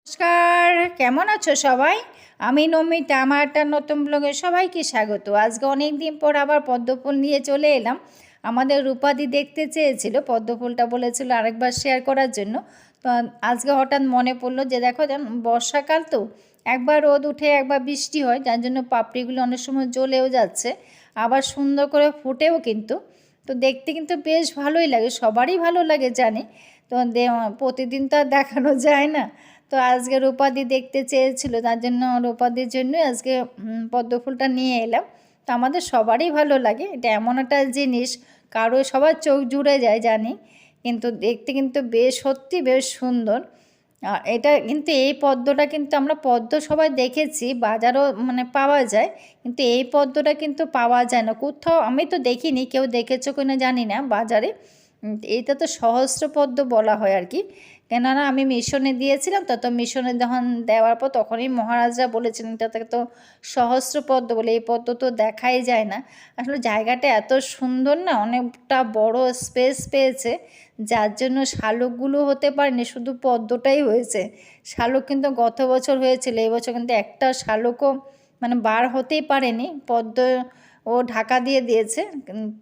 নমস্কার, কেমন আছো সবাই? আমি নমিতা, আমার একটা নতুন ব্লগে সবাইকে স্বাগত। আজকে অনেক দিন পর আবার পদ্মফুল নিয়ে চলে এলাম। আমাদের রূপাদি দেখতে চেয়েছিল পদ্মফুলটা, বলেছিল আরেকবার শেয়ার করার জন্য। তো আজকে হঠাৎ মনে পড়লো যে দেখো বর্ষাকাল তো, একবার রোদ উঠে একবার বৃষ্টি হয়, যার জন্য পাপড়িগুলো অনেক সময় জ্বলেও যাচ্ছে, আবার সুন্দর করে ফুটেও কিন্তু। তো দেখতে কিন্তু বেশ ভালোই লাগে, সবারই ভালো লাগে জানি। তো প্রতিদিন তো আর দেখানো যায় না। তো আজকে রূপাদি দেখতে চেয়েছিল, তার জন্য রূপাদির জন্যই আজকে পদ্মফুলটা নিয়ে এলাম। তো আমাদের সবারই ভালো লাগে, এটা এমন একটা জিনিস কারো সবার চোখ জুড়ে যায় জানি, কিন্তু দেখতে কিন্তু সত্যি বেশ সুন্দর। আর এটা কিন্তু এই পদ্মটা কিন্তু আমরা পদ্ম সবাই দেখেছি, বাজারও পাওয়া যায়, কিন্তু এই পদ্মটা কিন্তু পাওয়া যায় না কোথাও। আমি তো দেখিনি, কেউ দেখেছো কিনা জানি না বাজারে। এইটা তো সহস্রপদ্ম বলা হয় আর কি, কেননা আমি মিশনে দিয়েছিলাম। তো মিশনে যখন দেওয়ার পর তখনই মহারাজরা বলেছিলেন এটাতে তো সহস্রপদ্ম বলে, এই পদ্ম তো দেখাই যায় না। আসলে জায়গাটা এত সুন্দর না, অনেকটা বড় স্পেস পেয়েছে, যার জন্য শালুকগুলো হতে পারেনি, শুধু পদ্মটাই হয়েছে। শালুক কিন্তু গত বছর হয়েছিল, এবছর কিন্তু একটা শালুকও বার হতেই পারেনি। পদ্ম ও ঢাকা দিয়ে দিয়েছে,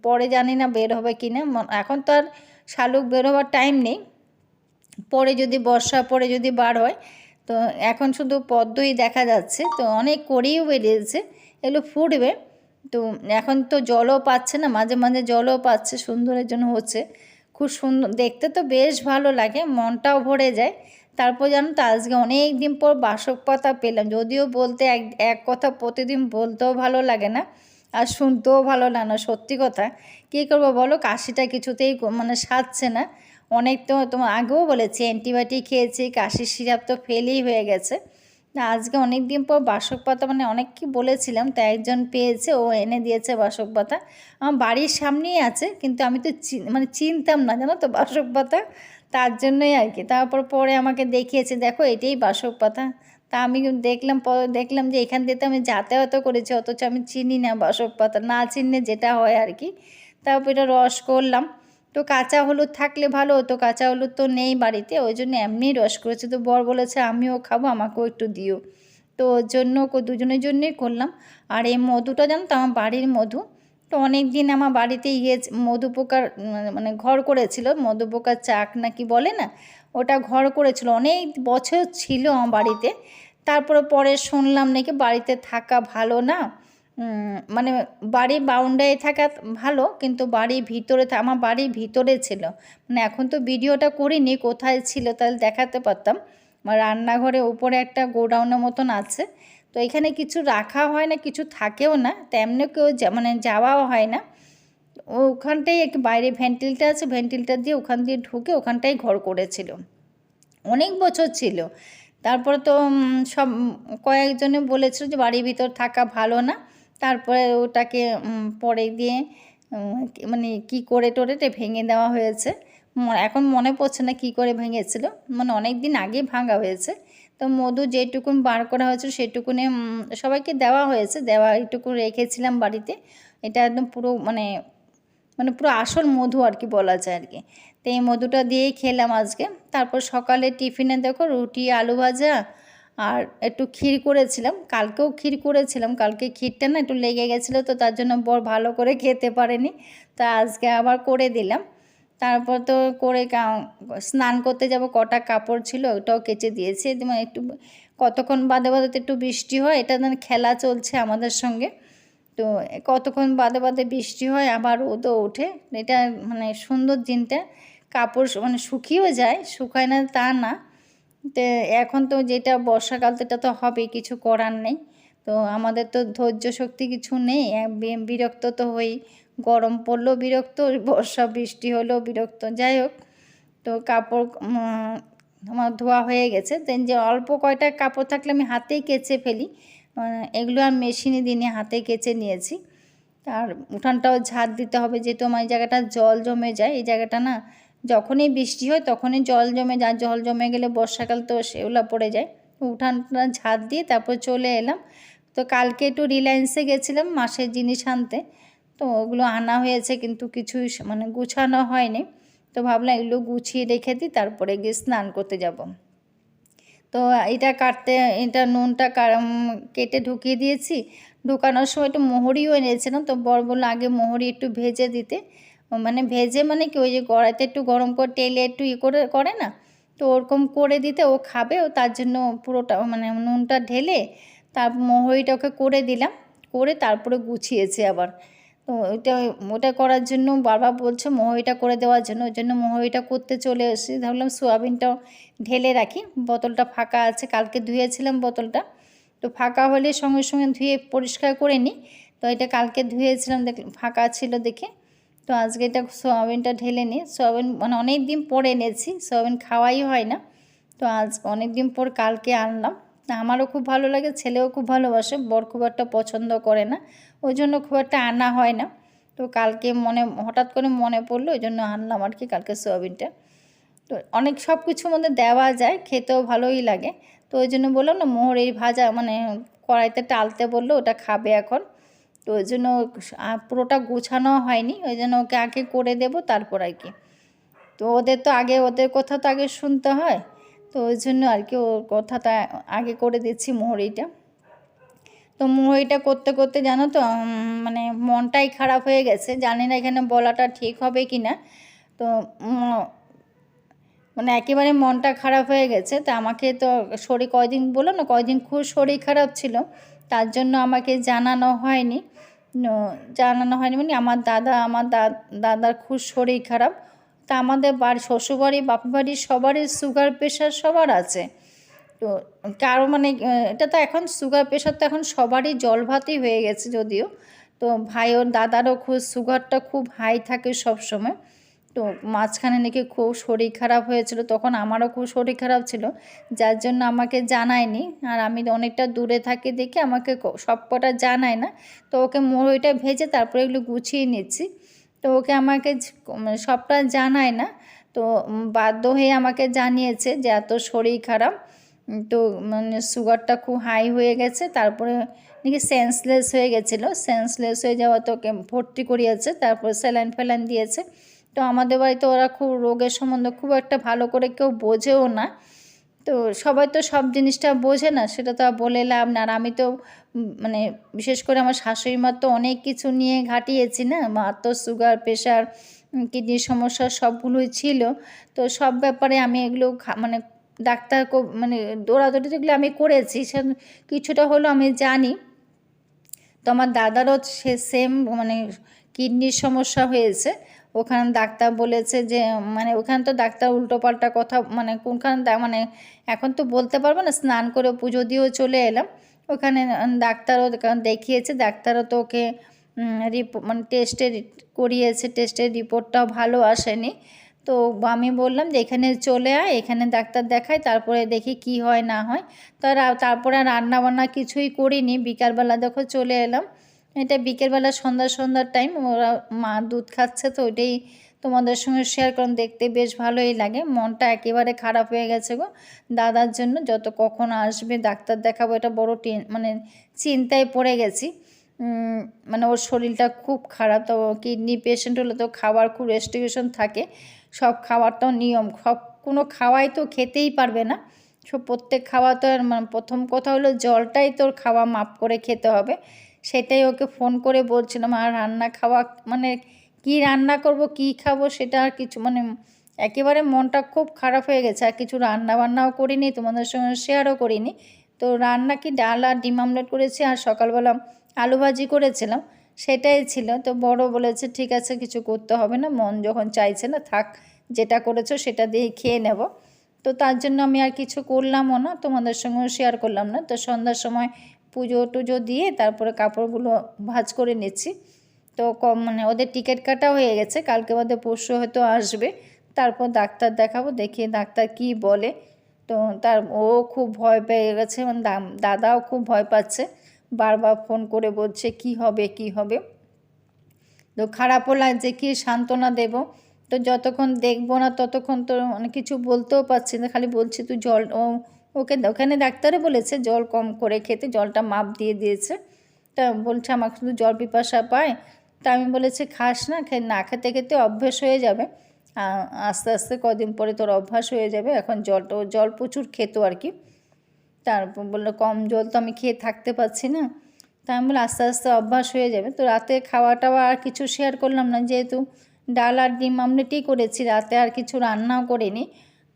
পরে জানি না বের হবে কি না। এখন তো আর শালুক বের হওয়ার টাইম নেই, পরে যদি বর্ষা পরে যদি বার হয়। তো এখন শুধু পদ্মই দেখা যাচ্ছে, তো অনেক করেও বেরিয়েছে, এগুলো ফুটবে। তো এখন তো জলও পাচ্ছে না, মাঝে মাঝে জলও পাচ্ছে, সুন্দরের জন্য হচ্ছে খুব সুন্দর দেখতে, তো বেশ ভালো লাগে, মনটাও ভরে যায়। তারপর জানো তো আজকে অনেক দিন পর বাসক পাতা পেলাম, যদিও বলতে এক কথা প্রতিদিন বলতেও ভালো লাগে না, আর শুনতেও ভালো লাগে না, সত্যি কথা। কী করবো বলো, কাশিটা কিছুতেই সারছে না। অনেক তো তোমার আগেও বলেছি অ্যান্টিবায়োটিক খেয়েছি, কাশির সিরাপ তো ফেলই হয়ে গেছে। না আজকে অনেক দিন পর বাসক পাতা অনেক কি বলেছিলাম, তো একজন পেয়েছে, ও এনে দিয়েছে বাসক পাতা। আমার বাড়ির সামনেই আছে, কিন্তু আমি তো চিনতাম না জানো তো বাসক পাতা, তার জন্যই আর কি। তারপর পরে আমাকে দেখিয়েছে, দেখো এটাই বাসক পাতা। তা আমি দেখলাম যে এখান দিয়ে তো আমি যাতায়াত করেছি, অথচ আমি চিনি না বাসক পাতা, না চিনলে যেটা হয় আর কি। তারপর এটা রস করলাম। তো কাঁচা হলুদ থাকলে ভালো হতো, কাঁচা হলুদ তো নেই বাড়িতে, ওই জন্য এমনিই রস করেছে। তো বর বলেছে আমিও খাবো, আমাকেও একটু দিও। তো ওর জন্য দুজনের জন্যই করলাম। আর এই মধুটা জানো তো আমার বাড়ির মধু। তো অনেক দিন আমার বাড়িতে মধু পোকার ঘর করেছিল, মধু পোকার চাক নাকি বলে না, ওটা ঘর করেছিল, অনেক বছর ছিল আমার বাড়িতে। তারপরে পরে শুনলাম নাকি বাড়িতে থাকা ভালো না, বাড়ির বাউন্ডারি থাকা ভালো, কিন্তু বাড়ির ভিতরে আমার বাড়ির ভিতরে ছিল। এখন তো ভিডিওটা করিনি, কোথায় ছিল তাহলে দেখাতে পারতাম। আমার রান্নাঘরে উপরে একটা গোডাউনের মতন আছে, তো এখানে কিছু রাখা হয় না, কিছু থাকেও না, তেমনি কেউ যাওয়াও হয় না। ওখানটাই একটু বাইরে ভেন্টিলটা আছে, ভেন্টিলটা দিয়ে ওখান দিয়ে ঢুকে ওখানটাই ঘর করেছিল, অনেক বছর ছিল। তারপরে তো সব কয়েকজনে বলেছিল যে বাড়ির ভিতর থাকা ভালো না, তারপরে ওটাকে পরে দিয়ে কি করে টোরে ভেঙে দেওয়া হয়েছে। এখন মনে পড়ছে না কি করে ভেঙেছিল, অনেক দিন আগে ভাঙা হয়েছে। তো মধু যেটুকুন বার করা হয়েছিল সেটুকুনে সবাইকে দেওয়া হয়েছে, এইটুকু রেখেছিলাম বাড়িতে। এটা একদম পুরো পুরো আসল মধু আর কি বলা যায় আর কি। তো এই মধুটা দিয়েই খেলাম আজকে। তারপর সকালে টিফিনে দেখো রুটি আলু ভাজা আর একটু ক্ষীর করেছিলাম, কালকেও ক্ষীর করেছিলাম, কালকে ক্ষীরটা না একটু লেগে গেছিলো, তো তার জন্য বর ভালো করে খেতে পারেনি, তা আজকে আবার করে দিলাম। তারপর তো করে স্নান করতে যাব, কটা কাপড় ছিল ওটাও কেচে দিয়েছি। একটু কতক্ষণ বাদে বাদে একটু বৃষ্টি হয়, এটা খেলা চলছে আমাদের সঙ্গে। তো কতক্ষণ বাদে বাদে বৃষ্টি হয়, আবার রোদও ওঠে, এটা সুন্দর দিনটা। কাপড় শুকিয়েও যায়, শুকায় না তা না। তো এখন তো যেটা বর্ষাকাল, তো এটা তো হবেই, কিছু করার নেই। তো আমাদের তো ধৈর্য শক্তি কিছু নেই, বিরক্ত তো হই, গরম পড়লেও বিরক্ত, বর্ষা বৃষ্টি হলেও বিরক্ত, যাই হোক। তো কাপড় আমার ধোয়া হয়ে গেছে, দেন যে অল্প কয়টা কাপড় থাকলে আমি হাতেই কেচে ফেলি, এগুলো আর মেশিনে দিনে হাতে কেচে নিয়েছি। আর উঠানটাও ঝাড় দিতে হবে, যেহেতু আমার এই জায়গাটা জল জমে যায়, এই জায়গাটা না যখনই বৃষ্টি হয় তখনই জল জমে যায়, জল জমে গেলে বর্ষাকাল তো শেওলা পড়ে যায়। উঠানটা ঝাড় দিয়ে তারপর চলে এলাম। তো কালকে একটু রিলায়েন্সে গেছিলাম মাসের জিনিস আনতে, তো ওগুলো আনা হয়েছে, কিন্তু কিছুই গুছানো হয়নি। তো ভাবলাম এগুলো গুছিয়ে রেখে দিই, তারপরে গিয়ে স্নান করতে যাব। তো তো এটা কাটতে এটা নুনটা কেটে ঢুকিয়ে দিয়েছি। ঢোকানোর সময় একটু মোহরিও এনেছিলাম, তো বর বলল আগে মোহরি একটু ভেজে দিতে। মানে ভেজে মানে কি, ওই যে কড়াইতে একটু গরম করে তেলে একটু করে না, তো ওরকম করে দিতে ও খাবে। ও তার জন্য পুরোটা মানে নুনটা ঢেলে তার মোহরিটা ওকে করে দিলাম, করে তারপরে গুছিয়েছি আবার। তো ওটা করার জন্য বারবার বলছে মোহরিটা করে দেওয়ার জন্য, ওই জন্য মোহরিটা করতে চলে এসেছি। ভাবলাম সোয়াবিনটাও ঢেলে রাখি, বোতলটা ফাঁকা আছে, কালকে ধুয়েছিলাম বোতলটা, তো ফাঁকা হলে সঙ্গে সঙ্গে ধুয়ে পরিষ্কার করে নিই। তো এটা কালকে ধুয়েছিলাম, ফাঁকা ছিল দেখে, তো আজকে এটা সোয়াবিনটা ঢেলে নিই। সোয়াবিন মানে অনেক দিন পরে এনেছি, সোয়াবিন খাওয়াই হয় না, তো আজ অনেক দিন পর কালকে আনলাম। আমারও খুব ভালো লাগে, ছেলেও খুব ভালোবাসে, বর খুব একটা পছন্দ করে না, ওই জন্য খুব একটা আনা হয় না। তো কালকে হঠাৎ করে মনে পড়লো, ওই জন্য আনলাম আর কি কালকে সোয়াবিনটা। তো অনেক সব কিছুর মধ্যে দেওয়া যায়, খেতেও ভালোই লাগে। তো ওই জন্য বললাম না, মোহর এই ভাজা মানে কড়াইতে টালতে বললো, ওটা খাবে এখন। তো ওই জন্য পুরোটা গোছানো হয়নি, ওই জন্য ওকে আগে করে দেব তারপর আর কি। তো ওদের কথা তো আগে শুনতে হয়, তো ওই জন্য আর কি ওর কথাটা আগে করে দিচ্ছি মোহরিটা। তো মোহরিটা করতে করতে জানো তো মানে মনটাই খারাপ হয়ে গেছে, জানি না এখানে বলাটা ঠিক হবে কি না। তো মানে একেবারে মনটা খারাপ হয়ে গেছে। তা আমাকে তো শরীর বললো না, কয়দিন খুব শরীর খারাপ ছিল, তার জন্য আমাকে জানানো হয়নি। মানে আমার দাদার খুব শরীর খারাপ। তা আমাদের শ্বশুরবাড়ি বাপের বাড়ি সবারই সুগার প্রেশার সবার আছে। তো কারো মানে এটা তো এখন সুগার প্রেশার তো এখন সবারই জলভাতই হয়ে গেছে যদিও। তো ওর দাদারও সুগারটা খুব হাই থাকে সব সময়। তো মাঝখানে নাকি খুব শরীর খারাপ হয়েছিল, তখন আমারও খুব শরীর খারাপ ছিল, যার জন্য আমাকে জানায়নি। আর আমি অনেকটা দূরে থাকি দেখে আমাকে সব কটা জানায় না। তো ওকে ওইটা ভেজে তারপরে এগুলো গুছিয়ে নিচ্ছি। তো ওকে আমাকে মানে সবটা জানায় না। তো বাধ্য হয়ে আমাকে জানিয়েছে যে এত শরীর খারাপ, তো মানে সুগারটা খুব হাই হয়ে গেছে। তারপরে নাকি সেন্সলেস হয়ে গেছিলো, সেন্সলেস হয়ে যাওয়া তো ওকে ভর্তি করিয়েছে, তারপরে স্যালাইন ফ্যালাইন দিয়েছে। তো আমাদের বাড়িতে ওরা খুব রোগের সম্বন্ধে খুব একটা ভালো করে কেউ বোঝেও না। তো সবাই তো সব জিনিসটা বোঝে না, সেটা তো বলে লাভ না। আর আমি তো মানে বিশেষ করে আমার শাশুড়ি মার তো অনেক কিছু নিয়ে ঘাটিয়েছি না, মার তো সুগার প্রেশার কিডনির সমস্যা সবগুলোই ছিল। তো সব ব্যাপারে আমি এগুলো মানে ডাক্তার মানে দৌড়াদৌড়ি যেগুলো আমি করেছি সে কিছুটা হলেও আমি জানি। তো আমার দাদারও সেম মানে কিডনির সমস্যা হয়েছে। ওখানে ডাক্তার বলেছে যে মানে ওখানে তো ডাক্তার উল্টোপাল্টা কথা মানে কোনখানে মানে এখন তো বলতে পারবো না, স্নান করে পুজো দিয়েও চলে এলাম। ওখানে ডাক্তারও দেখিয়েছে, ডাক্তারও তো ওকে মানে করিয়েছে, টেস্টের রিপোর্টটাও ভালো আসেনি। তো আমি বললাম যে এখানে চলে আয়, এখানে ডাক্তার দেখাই, তারপরে দেখি কি হয় না হয়। তারপরে রান্নাবান্না কিছুই করিনি, বিকালবেলা দেখো চলে এলাম। এটা বিকেলবেলা সন্ধ্যার টাইম, ওরা মা দুধ খাচ্ছে, তো ওইটাই তোমাদের সঙ্গে শেয়ার করলাম, দেখতে বেশ ভালোই লাগে। মনটা একেবারে খারাপ হয়ে গেছে গো দাদার জন্য, কখন আসবে ডাক্তার দেখাবো এটা বড় মানে চিন্তায় পড়ে গেছি। মানে ওর শরীরটা খুব খারাপ, তো কিডনি পেশেন্ট হলে তো খাবার খুব রেস্ট্রিকশন থাকে, সব খাবারটাও নিয়ম, কোনো খাওয়াই তো খেতেই পারবে না। প্রত্যেক খাওয়া তো আর মানে প্রথম কথা হলো জলটাই তোর খাওয়া মাপ করে খেতে হবে। সেটাই ওকে ফোন করে বলছিলাম, আর রান্না খাওয়া মানে কি রান্না করব কি খাবো সেটা আর কিছু মানে একেবারে মনটা খুব খারাপ হয়ে গেছে। আর কিছু রান্না বান্নাও করিনি, তোমাদের সঙ্গে শেয়ারও করিনি। তো রান্না কি ডাল আর ডিম আমলেট করেছি, আর সকালবেলা আলু ভাজি করেছিলাম, সেটাই ছিল। তো বড় বলেছে ঠিক আছে কিছু করতে হবে না, মন যখন চাইছে না থাক, যেটা করেছো সেটা দিয়েই খেয়ে নেব। তো তার জন্য আমি আর কিছু করলামও না, তোমাদের সঙ্গেও শেয়ার করলাম না। তো সন্ধ্যার সময় পুজো টুজো দিয়ে তারপরে কাপড়গুলো ভাঁজ করে নিচ্ছি। তো মানে ওদের টিকিট কাটা হয়ে গেছে, কালকে বাদে পরশু হয়তো আসবে, তারপর ডাক্তার দেখাবো, দেখিয়ে ডাক্তার কি বলে। তো ও খুব ভয় পেয়ে গেছে, মানে দাদাও খুব ভয় পাচ্ছে, বারবার ফোন করে বলছে কি হবে কি হবে। তো খারাপও লাগছে, কি সান্ত্বনা দেব। তো যতক্ষণ দেখবো না ততক্ষণ তো মানে কিছু বলতেও পারছি না, খালি বলছি তুই জল ওখানে ডাক্তারে বলেছে জল কম করে খেতে, জলটা মাপ দিয়ে দিয়েছে। তা বলছে আমার শুধু জল পিপাসা পায়। তা আমি বলেছি খাস না, না খেতে খেতে অভ্যেস হয়ে যাবে, আস্তে আস্তে কদিন পরে তোর অভ্যাস হয়ে যাবে। এখন জল প্রচুর খেত আর কি। তারপর বললো কম জল তো আমি খেয়ে থাকতে পারছি না। তা আমি বললাম আস্তে আস্তে অভ্যাস হয়ে যাবে। তো রাতে খাওয়া টাওয়া আর কিছু শেয়ার করলাম না, যেহেতু ডাল আর ডিম আমলেটই করেছি, রাতে আর কিছু রান্নাও করিনি।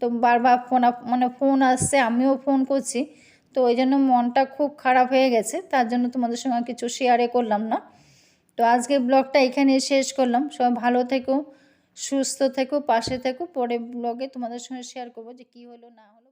তো বারবার ফোন আসছে, আমিও ফোন করছি, তো ওই জন্য মনটা খুব খারাপ হয়ে গেছে, তার জন্য তোমাদের সঙ্গে আর কিছু শেয়ারে করলাম না। তো আজকে ব্লগটা এখানেই শেষ করলাম। সবাই ভালো থেকো, সুস্থ থেকো, পাশে থেকো। পরে ব্লগে তোমাদের সঙ্গে শেয়ার করবো যে কী হলো না হলো।